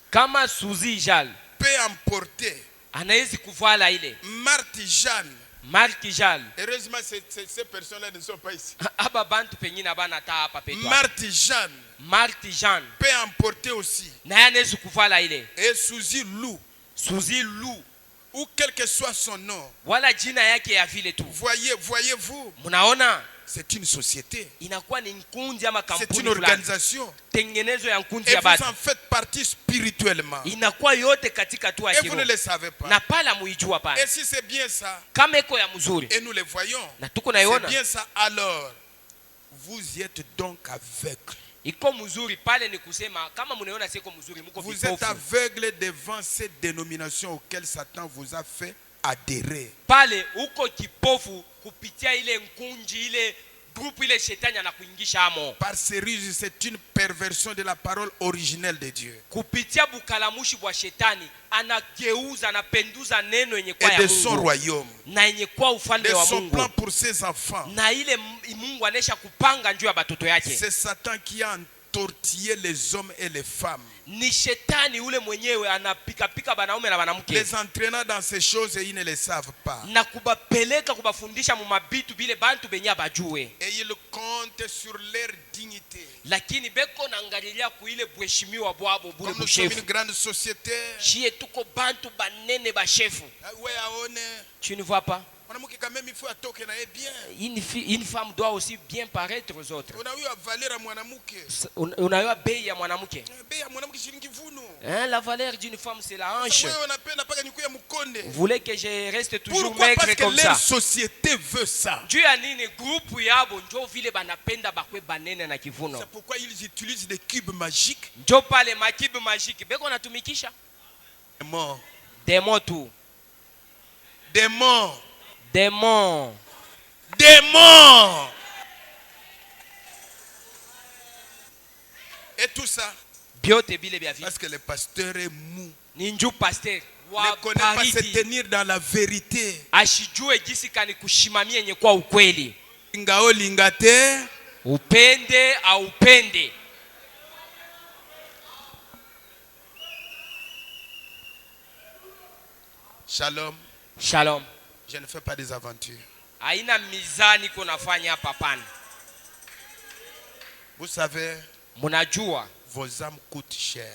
Kama Suzy Jeanne peut emporter. Anaezi kuvala ile. Marthe Jeanne. Marthe Jeanne. Heureusement ces personnes-là ne sont pas ici. Aba bantu pengine abana ta hapa petu. Marthe Jeanne. Marthe Jeanne peut emporter aussi. Na anaezi kuvala ile. Et Suzy Lou. Suzy Lou. Ou quel que soit son nom. Wala jina yake ya vile tu. Voyez-vous? Munaona? C'est une société. Inakuwa ni nkundi ama kampuni. C'est une organisation. Tengenezo ya nkundi ya batu. Et vous en faites partie spirituellement. Inakuwa yote katika tu Et vous ne le savez pas. Na pala muijua pana. Et si c'est bien ça. Kama iko ya mzuri. Et nous le voyons. Na tuko naiona. C'est bien ça alors. Vous y êtes donc aveugle. Iko mzuri pale ni kusema kama mnaona siko mzuri mko vipofu. Vous êtes aveugle devant cette dénomination auquel Satan vous a fait adhérer. Pale uko kipofu kupitia ile nkunji ile groupe ile shetani anakuingisha amo. Par ces ruses, c'est une perversion de la parole originelle de Dieu. Kupitia bukalamushi bwa shetani anageuza anapenduza neno yenye kwa ya Mungu. Et de son royaume. Na yenye kwa ufalme wa Mungu. De son plan pour ses enfants. Na ile Mungu anesha kupanga njuu ya batoto yake. C'est Satan qui a entortillé les hommes et les femmes. Ni shetani ule mwenyewe anapika banaume na banamke. Les entraînant dans ces choses et ils ne les savent pas. Na kubapeleka kubafundisha mu mabitu bile bantu benya bajue. Et ils comptent sur leur dignité. Lakini beko naangalilia kuile bweshimiwa bwabo bure bushefu. Comme nous sommes une grande société. Chie tuko bantu banene bashefu. Ouais aone. Tu ne vois pas? Quand même il faut atoke na bien. Une femme doit aussi bien paraître aux autres. Unajua valeur ya mwanamke. Unajua bei ya mwanamke. Bei ya mwanamke shilingi vuno. La valeur d'une femme c'est la hanche. Wewe unapenda paka nikuya mkonde. Vous voulez que je reste toujours maigre comme ça? Pourquoi? Parce que leur société veut ça. Juu ya nini groupe yabo njo vile banapenda bakwe banene na kivuno. C'est pourquoi ils utilisent des cubes magiques. Njo pale makibu magique beko natumikisha. Démon tout. Démon. Démon. Démon. Et tout ça. Parce que le pasteur est mou. Ninju pasteur. Ne connaît pas se tenir dans la vérité. Ashijue jinsi kani kushimamia yenye kwa ukweli. Ingao lingate. Upende au upende. Shalom. Shalom. Je ne fais pas des aventures. Aina mizani kunafanya hapa pana. Vous savez, munajua vos âmes coûtent cher.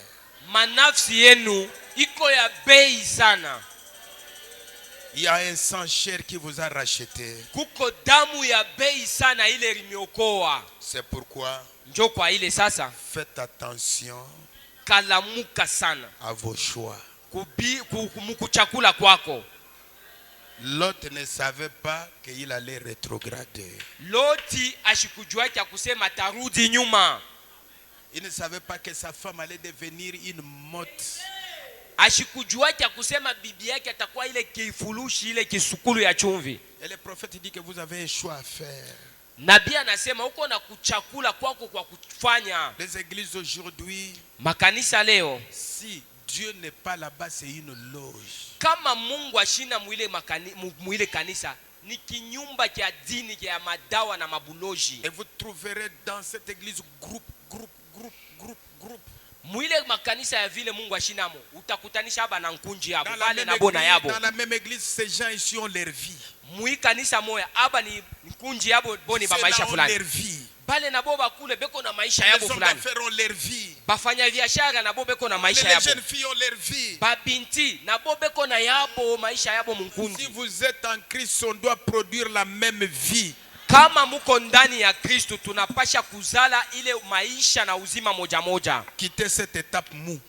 Manafsi yenu iko ya bei sana. Il y a un sang cher qui vous a racheté. Kuko damu ya bei sana ile limiokoa. C'est pourquoi njo kwa ile sasa faites attention kalamuka sana à vos choix. Kuchakula kwako. Lot ne savait pas qu'il allait rétrograder. Loti ashikujua kia kusema tarudi nyuma. Il ne savait pas que sa femme allait devenir une motte. Ashikujua kia kusema bibi yake atakuwa ile kifulushi ile kisukulu ya chumvi. Et le prophète dit que vous avez un choix à faire. Nabii anasema uko na kuchakula kwako kwa kufanya. Les églises aujourd'hui, makanisa leo, si Dieu n'est pas là-bas, c'est une loge. Kama Mungu ashina mwile kanisa ni kinyumba kia dini kia madawa na mabuloji. Et vous trouverez dans cette église groupe. Mwile makanisa ya vile Mungu ashinamo utakutanisha haba na nkunji yabo bale na bona yabo. Dans la même église, ces gens ici ont leur vie. Mwi kanisa moya haba ni nkunji yabo boni ba maisha fulani. Bale na boba kule beko na maisha yabo fulani. Les hommes leur vie. Bafanya biashara na bobe beko na maisha yabo. Les jeunes filles ont leur vie. Ba binti na bobe beko na yabo maisha yabo munkunji. Si vous êtes en Christ, on doit produire la même vie. Kama muko ndani ya Kristo tunapasha kuzala ile maisha na uzima moja moja. Quitter cette étape mou.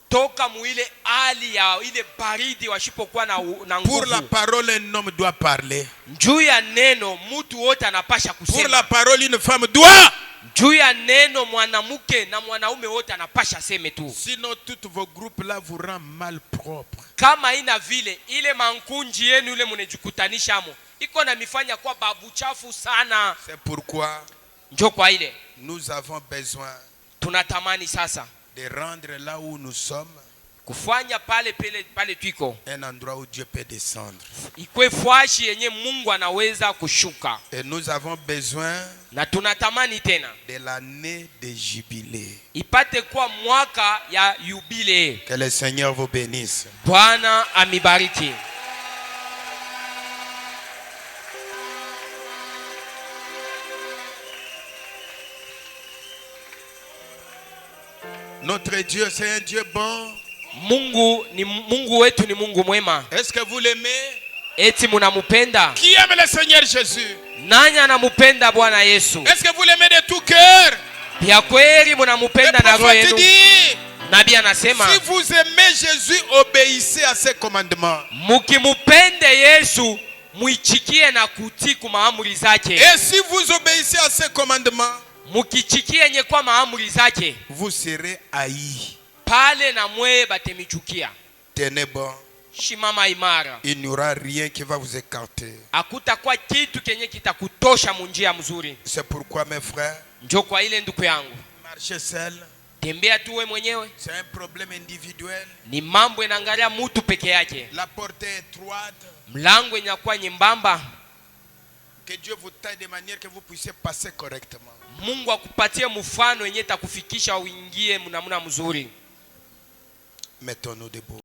Toka muile hali ya ile baridi washipokuwa na nguvu. Pour la parole, un homme doit parler. Juu ya neno mtu wote anapasha kusema. Pour la parole, une femme doit. Juu ya neno mwanamke na mwanaume wote anapasha seme tu. Sinon tous vos groupes là vous rend mal propre. Kama ina vile ile mankunji yenu ile mnejikutanisha amo iko na mifanya kwa babu chafu sana. C'est pourquoi njo kwa ile nous avons besoin tunatamani sasa de rendre là où nous sommes kufanya pale twiko un endroit où Dieu peut descendre. Ikwe fwashi yenye Mungu anaweza kushuka. Et nous avons besoin na tunatamani tena de l'année de jubilé. Ipate kwa mwaka ya yubile. Que le Seigneur vous bénisse. Bwana amibariki. Notre Dieu, c'est un Dieu bon. Mungu wetu ni Mungu mwema. Est-ce que vous l'aimez? Eti munamupenda? Qui aime le Seigneur Jésus? Nani anamupenda Bwana Yesu? Est-ce que vous l'aimez de tout cœur? Ya kweli munamupenda na roho yenu? Nabii anasema, si vous aimez Jésus, obéissez à ses commandements. Mukimupende Yesu, muichikie na kutii maamri zake. Et si vous obéissez à ses commandements, mukichikie nye kwa maamri zake, vous serez haïs. Pale na mwe batemichukia. Tenez bon. Shimama imara. Il n'y aura rien qui va vous écarter. Hakutakuwa kitu kenye kitakutosha munjia mzuri. C'est pourquoi mes frères, njo kwa ile ndugu yangu, Marcher seul. Tembea tu wewe mwenyewe. C'est un problème individuel. Ni mambo inaangalia mtu peke yake. La porte est étroite. Mlango inakuwa nyembamba. Que Dieu vous taille de manière que vous puissiez passer correctement. Mungu akupatie mfano yenye takufikisha uingie mnamna mzuri. Mettons-nous debout.